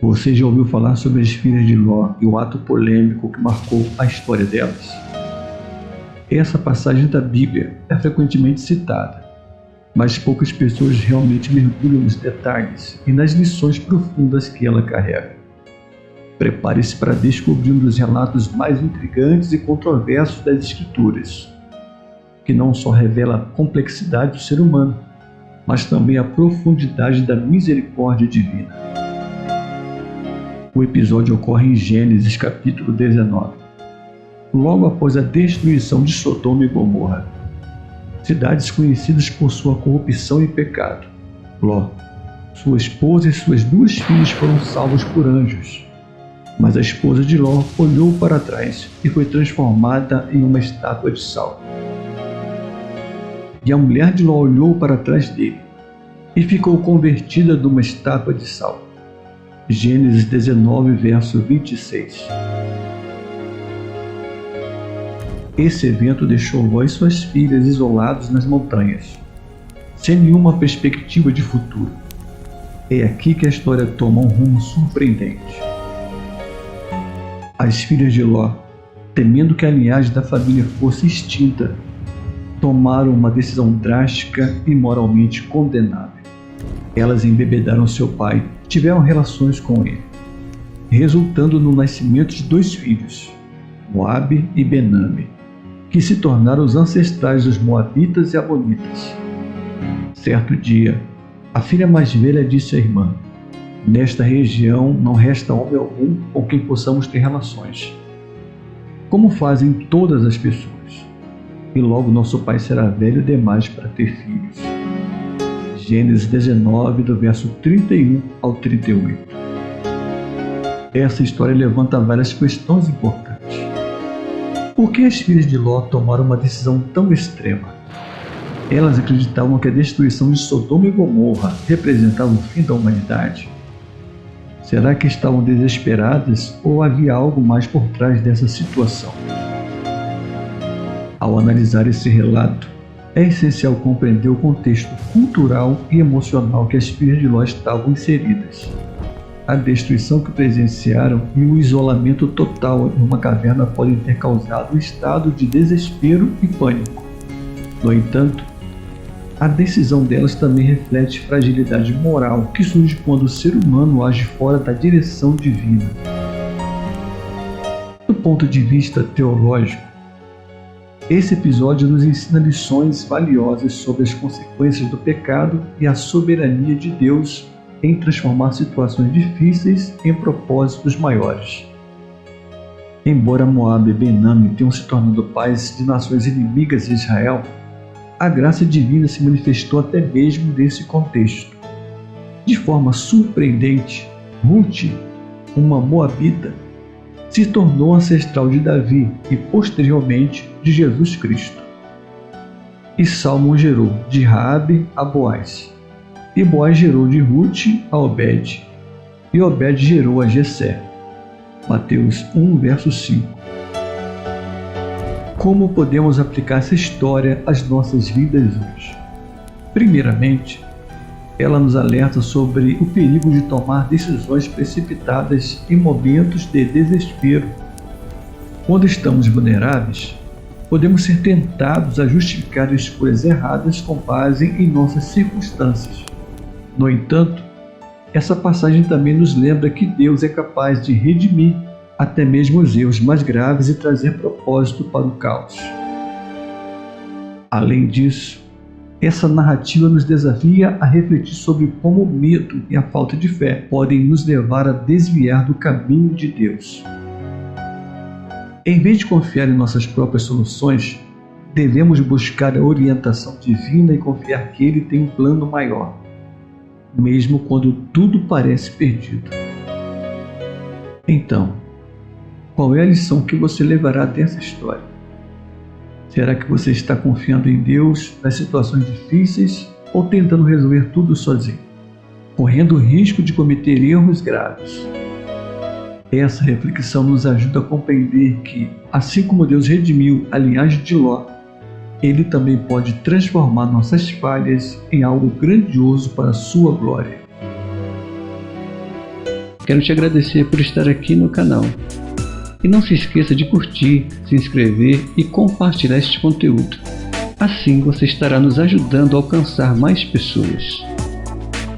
Você já ouviu falar sobre as filhas de Ló e o ato polêmico que marcou a história delas? Essa passagem da Bíblia é frequentemente citada, mas poucas pessoas realmente mergulham nos detalhes e nas lições profundas que ela carrega. Prepare-se para descobrir um dos relatos mais intrigantes e controversos das Escrituras, que não só revela a complexidade do ser humano, mas também a profundidade da misericórdia divina. O episódio ocorre em Gênesis capítulo 19, logo após a destruição de Sodoma e Gomorra, cidades conhecidas por sua corrupção e pecado. Ló, sua esposa e suas 2 filhas foram salvos por anjos, mas a esposa de Ló olhou para trás e foi transformada em uma estátua de sal. E a mulher de Ló olhou para trás dele e ficou convertida numa estátua de sal. Gênesis 19, verso 26. Esse evento deixou Ló e suas filhas isolados nas montanhas, sem nenhuma perspectiva de futuro. É aqui que a história toma um rumo surpreendente. As filhas de Ló, temendo que a linhagem da família fosse extinta, tomaram uma decisão drástica e moralmente condenável. Elas embebedaram seu pai, tiveram relações com ele, resultando no nascimento de 2 filhos, Moabe e Benami, que se tornaram os ancestrais dos Moabitas e Amonitas. Certo dia, a filha mais velha disse à irmã: "Nesta região não resta homem algum com quem possamos ter relações, como fazem todas as pessoas, e logo nosso pai será velho demais para ter filhos." Gênesis 19, do verso 31 ao 38. Essa história levanta várias questões importantes. Por que as filhas de Ló tomaram uma decisão tão extrema? Elas acreditavam que a destruição de Sodoma e Gomorra representava o fim da humanidade? Será que estavam desesperadas ou havia algo mais por trás dessa situação? Ao analisar esse relato, é essencial compreender o contexto cultural e emocional que as filhas de Ló estavam inseridas. A destruição que presenciaram e o isolamento total em uma caverna podem ter causado um estado de desespero e pânico. No entanto, a decisão delas também reflete fragilidade moral que surge quando o ser humano age fora da direção divina. Do ponto de vista teológico, esse episódio nos ensina lições valiosas sobre as consequências do pecado e a soberania de Deus em transformar situações difíceis em propósitos maiores. Embora Moabe e Benami tenham se tornado pais de nações inimigas de Israel, a graça divina se manifestou até mesmo nesse contexto. De forma surpreendente, Ruth, uma moabita, se tornou ancestral de Davi e, posteriormente, de Jesus Cristo. E Salmão gerou de Raabe a Boaz, e Boaz gerou de Ruth a Obed, e Obed gerou a Jessé. Mateus 1, verso 5. Como podemos aplicar essa história às nossas vidas hoje? Primeiramente, ela nos alerta sobre o perigo de tomar decisões precipitadas em momentos de desespero. Quando estamos vulneráveis, podemos ser tentados a justificar escolhas erradas com base em nossas circunstâncias. No entanto, essa passagem também nos lembra que Deus é capaz de redimir até mesmo os erros mais graves e trazer propósito para o caos. Além disso, essa narrativa nos desafia a refletir sobre como o medo e a falta de fé podem nos levar a desviar do caminho de Deus. Em vez de confiar em nossas próprias soluções, devemos buscar a orientação divina e confiar que Ele tem um plano maior, mesmo quando tudo parece perdido. Então, qual é a lição que você levará dessa história? Será que você está confiando em Deus nas situações difíceis ou tentando resolver tudo sozinho, correndo o risco de cometer erros graves? Essa reflexão nos ajuda a compreender que, assim como Deus redimiu a linhagem de Ló, Ele também pode transformar nossas falhas em algo grandioso para a sua glória. Quero te agradecer por estar aqui no canal. E não se esqueça de curtir, se inscrever e compartilhar este conteúdo. Assim você estará nos ajudando a alcançar mais pessoas.